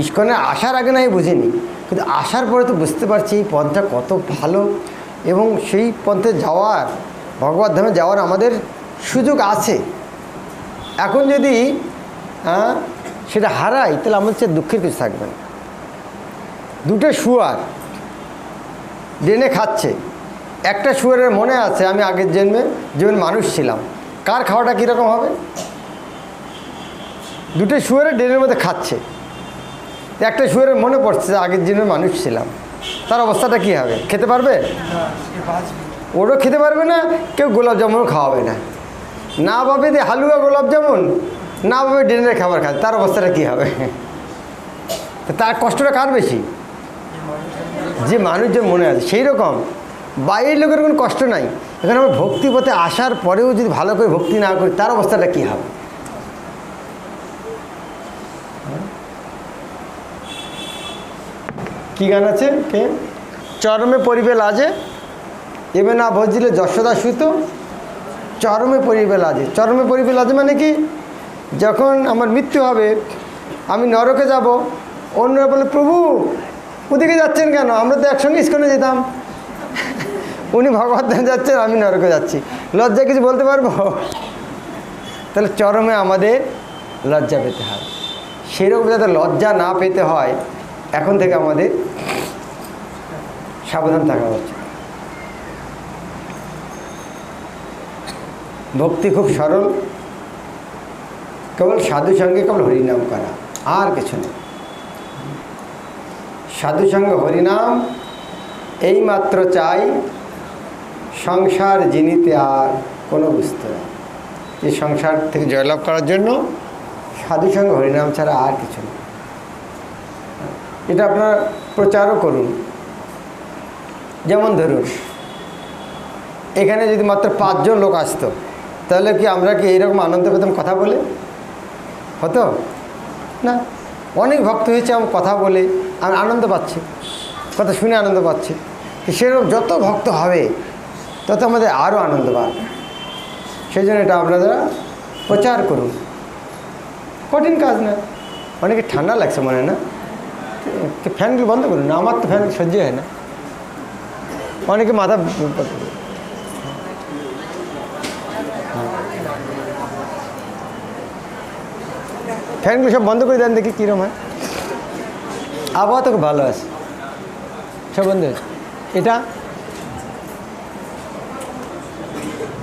ইস্কনে আসার আগে না আমি বুঝিনি, কিন্তু আসার পরে তো বুঝতে পারছি এই পথটা কত ভালো, এবং সেই পথে যাওয়ার, ভগবত ধামে যাওয়ার আমাদের সুযোগ আছে। এখন যদি সেটা হারাই তাহলে আমাদের চেয়ে দুঃখের কিছু থাকবে না। দুটো শুয়ার ড্রেনে খাচ্ছে, একটা শুয়ারের মনে আছে আমি আগের জীবনে মানুষ ছিলাম, কার খাওয়াটা কীরকম হবে? দুটো শুয়ারের ড্রেনের মধ্যে খাচ্ছে, একটা শুয়ারের মনে পড়ছে যে আগের জীবনে মানুষ ছিলাম, তার অবস্থাটা কী হবে? খেতে পারবে? ওরও খেতে পারবে না, কেউ গোলাপ জামুনও খাওয়াবে না, না পাবে যে হালুয়া গোলাপ জামুন, না পাবে ড্রেনের খাবার খায়, তার অবস্থাটা কী হবে? তার কষ্টটা কার বেশি? যে মানুষজন মনে আছে। সেই রকম বাইরের লোকের কোনো কষ্ট নাই, এখানে আমরা ভক্তি পথে আসার পরেও যদি ভালো করে ভক্তি না করি তার অবস্থাটা কী হবে? কি গান আছে? কে? চরমে পরিবে লাজে এবে না ভজিলে যশোদা সুত, চরমে পরিবে লাজে। চরমে পরিবে লাজে মানে কি? যখন আমার মৃত্যু হবে, আমি নরকে যাব, অন্যরা বলে প্রভু ওদিকে যাচ্ছেন কেন? আমরা তো একসঙ্গে ইস্কনে যেতাম, উনি ভগবত ধামে যাচ্ছেন, আমি নরকে যাচ্ছি, লজ্জা কিছু বলতে পারবো? তাহলে চরমে আমাদের লজ্জা পেতে হয়। সেরকম যাতে লজ্জা না পেতে হয় এখন থেকে আমাদের সাবধান থাকা উচিত। ভক্তি খুব সরল, কেবল সাধু সঙ্গে কেবল হরিনাম করা, আর কিছু নেই। সাধু সঙ্গে হরিনাম এইমাত্র চাই, সংসার জিনিতে আর কোনো বুঝতে না। এই সংসার থেকে জয়লাভ করার জন্য সাধু সঙ্গে হরিনাম ছাড়া আর কিছু নেই। এটা আপনারা প্রচারও করুন। যেমন ধরুন এখানে যদি মাত্র 5 জন লোক আসতো, তাহলে কি আমরা কি এইরকম আনন্দ পেতাম কথা বলে? হতো না। অনেক ভক্ত হয়েছে, আমি কথা বলে আমি আনন্দ পাচ্ছি, কথা শুনে আনন্দ পাচ্ছি। সেরকম যত ভক্ত হবে তত আমাদের আরও আনন্দ বাড়বে। সেই জন্য এটা আপনারা প্রচার করুন। কঠিন কাজ না। অনেকে ঠান্ডা লাগছে মনে হয় না, ফ্যানগুলো বন্ধ করুন না, আমার তো ফ্যান সহ্য হয় না। অনেকে মাথা ফ্যানগুলো সব বন্ধ করে দেন, দেখি কীরকম হয়। আবহাওয়া তো খুব ভালো আছে, সব বন্ধ হয়েছে। এটা